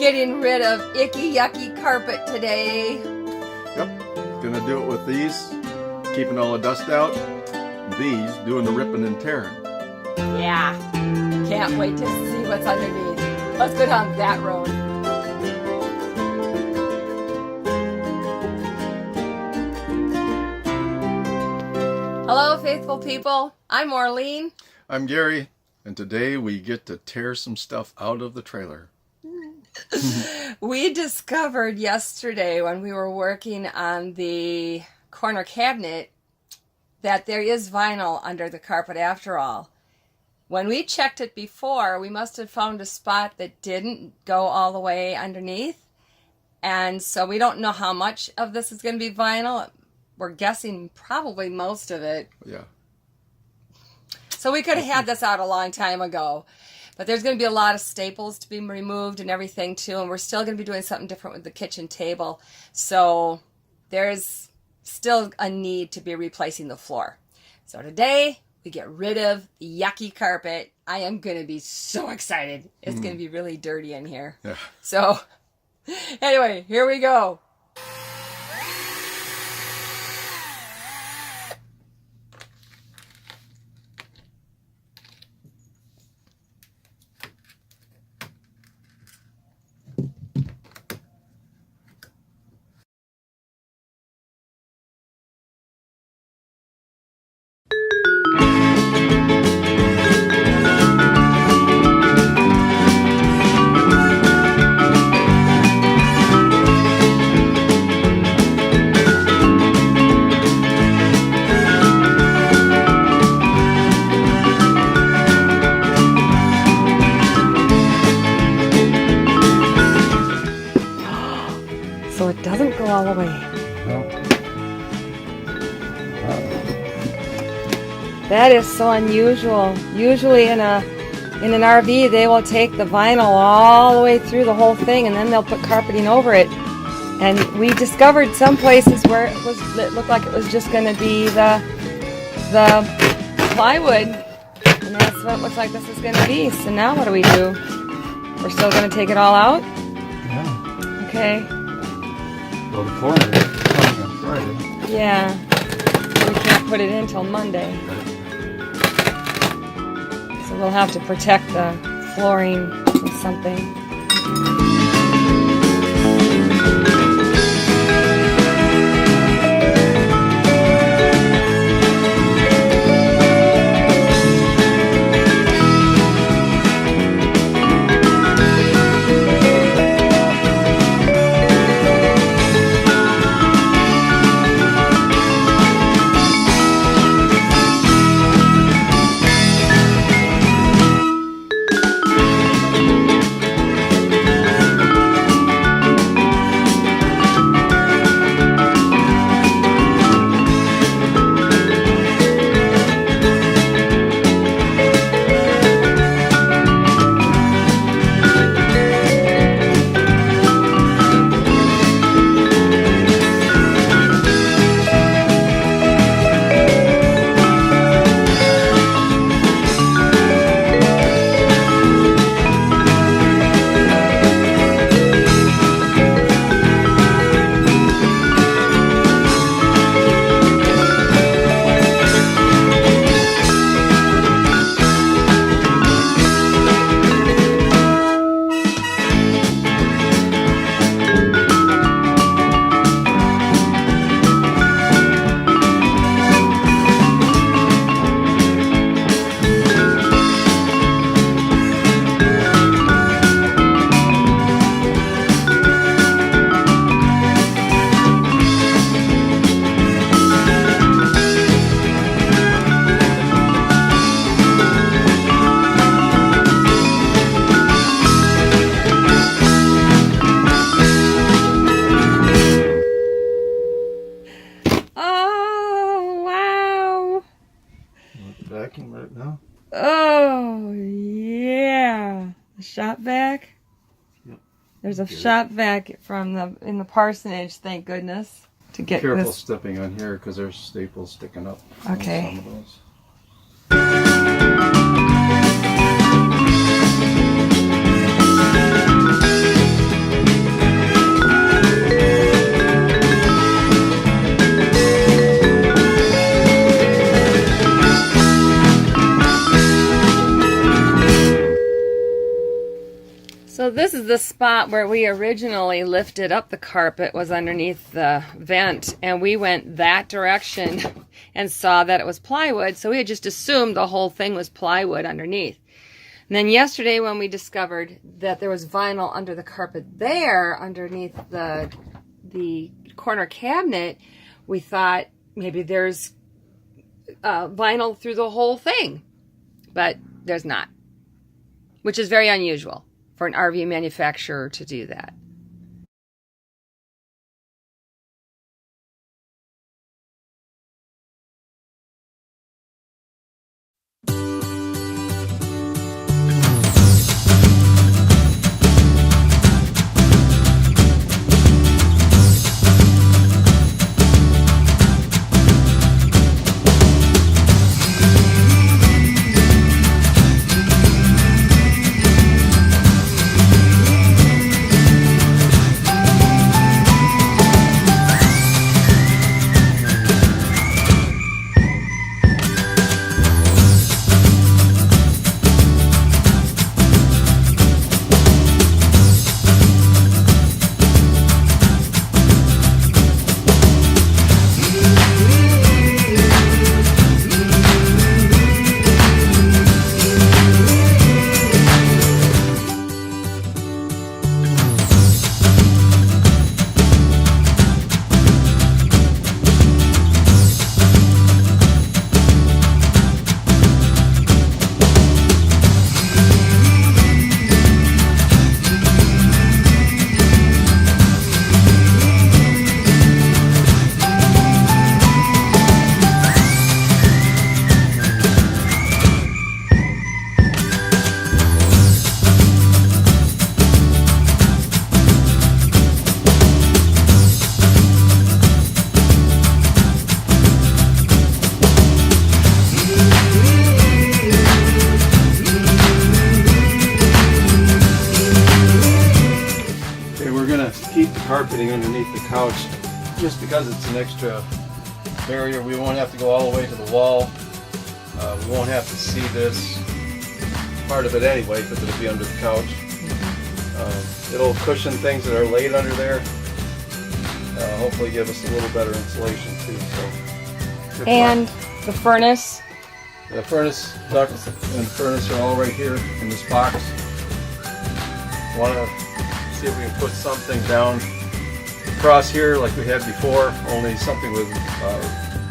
getting rid of icky, yucky carpet today. Yep, gonna do it with these, keeping all the dust out. These doing the ripping and tearing. Yeah, can't wait to see what's underneath. Let's go down that road. Hello, faithful people. I'm Orleen. I'm Gary, and today we get to tear some stuff out of the trailer. We discovered yesterday when we were working on the corner cabinet that there is vinyl under the carpet after all. When we checked it before, we must have found a spot that didn't go all the way underneath. And so we don't know how much of this is going to be vinyl. We're guessing probably most of it. Yeah. So we could have had this out a long time ago. But there's going to be a lot of staples to be removed and everything too. And we're still going to be doing something different with the kitchen table. So there's still a need to be replacing the floor. So today we get rid of the yucky carpet. I am going to be so excited. It's going to be really dirty in here. Yeah. So anyway, here we go. So it doesn't go all the way. No. That is so unusual. Usually in an RV they will take the vinyl all the way through the whole thing and then they'll put carpeting over it. And we discovered some places where it looked like it was just going to be the plywood. And that's what it looks like this is going to be. So now what do? We're still going to take it all out? Yeah. Okay. Well, the flooring is coming on Friday. Yeah. We can't put it in till Monday. So we'll have to protect the flooring with something. Vacuum right now. Oh, yeah. The shop vac? Yep. There's a shop vac in the parsonage, thank goodness. To get Careful this. stepping on here because there's staples sticking up on Okay. some of those. So this is the spot where we originally lifted up the carpet, was underneath the vent, and we went that direction and saw that it was plywood, so we had just assumed the whole thing was plywood underneath. And then yesterday when we discovered that there was vinyl under the carpet there, underneath the corner cabinet, we thought maybe there's vinyl through the whole thing, but there's not, which is very unusual for an RV manufacturer to do that. Carpeting underneath the couch just because it's an extra barrier. We won't have to go all the way to the wall. We won't have to see this part of it anyway because it'll be under the couch. It'll cushion things that are laid under there. Hopefully give us a little better insulation too. So, and the furnace? The furnace ducts and furnace are all right here in this box. Want to see if we can put something down across here like we had before, only something with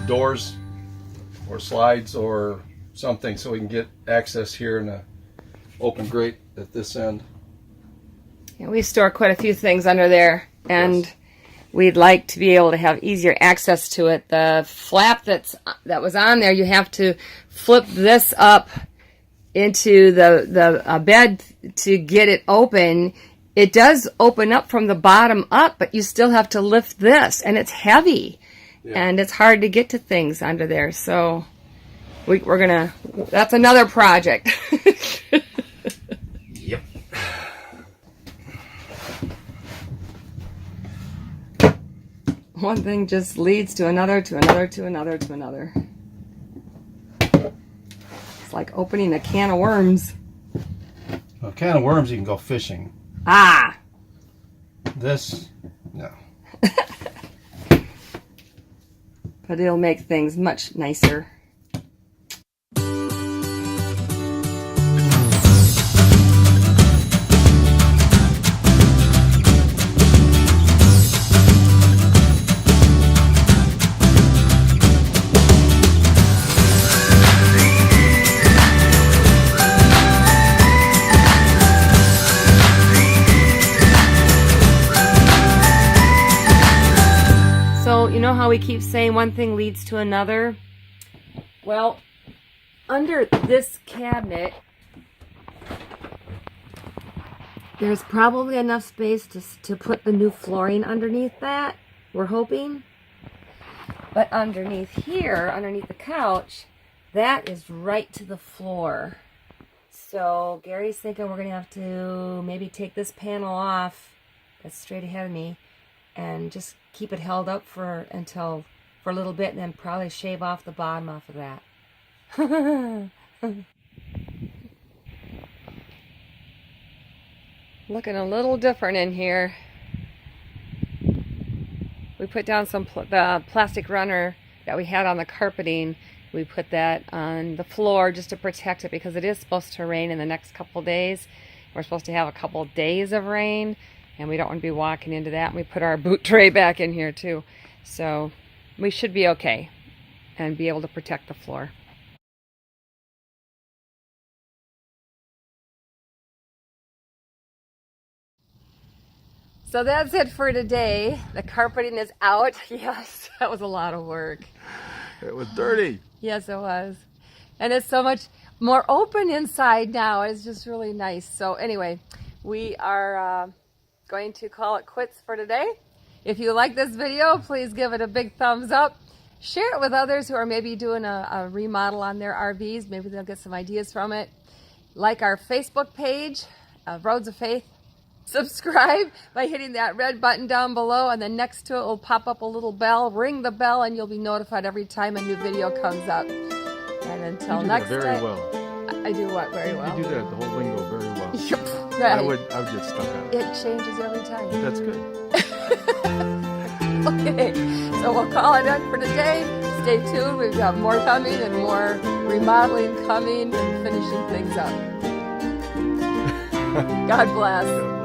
doors or slides or something so we can get access here and a open grate at this end. Yeah, we store quite a few things under there, and yes, we'd like to be able to have easier access to it. The flap that was on there, you have to flip this up into the bed to get it open. It does open up from the bottom up, but you still have to lift this, and it's heavy, and it's hard to get to things under there. So we're gonna, that's another project. Yep. One thing just leads to another, to another, to another, to another. It's like opening a can of worms. A can of worms, you can go fishing. Ah! This, no. But it'll make things much nicer. You know how we keep saying one thing leads to another? Well, under this cabinet, there's probably enough space to put the new flooring underneath that, we're hoping. But underneath here, underneath the couch, that is right to the floor. So Gary's thinking we're going to have to maybe take this panel off, that's straight ahead of me, and just keep it held up for a little bit, and then probably shave off the bottom off of that. Looking a little different in here. We put down some the plastic runner that we had on the carpeting. We put that on the floor just to protect it because it is supposed to rain in the next couple days. We're supposed to have a couple days of rain, and we don't want to be walking into that. And we put our boot tray back in here too. So we should be okay and be able to protect the floor. So that's it for today. The carpeting is out. Yes, that was a lot of work. It was dirty. Yes, it was. And it's so much more open inside now. It's just really nice. So anyway, we are going to call it quits for today. If you like this video, please give it a big thumbs up. Share it with others who are maybe doing a remodel on their RVs. Maybe they'll get some ideas from it. Like our Facebook page, Roads of Faith. Subscribe by hitting that red button down below, and then next to it will pop up a little bell. Ring the bell and you'll be notified every time a new video comes up. And until next time. Very well. I do what very well? You do that, the whole lingo, very well. Yep, right. I would get stuck on it. It changes every time. That's good. Okay, so we'll call it done for today. Stay tuned. We've got more coming and more remodeling coming and finishing things up. God bless.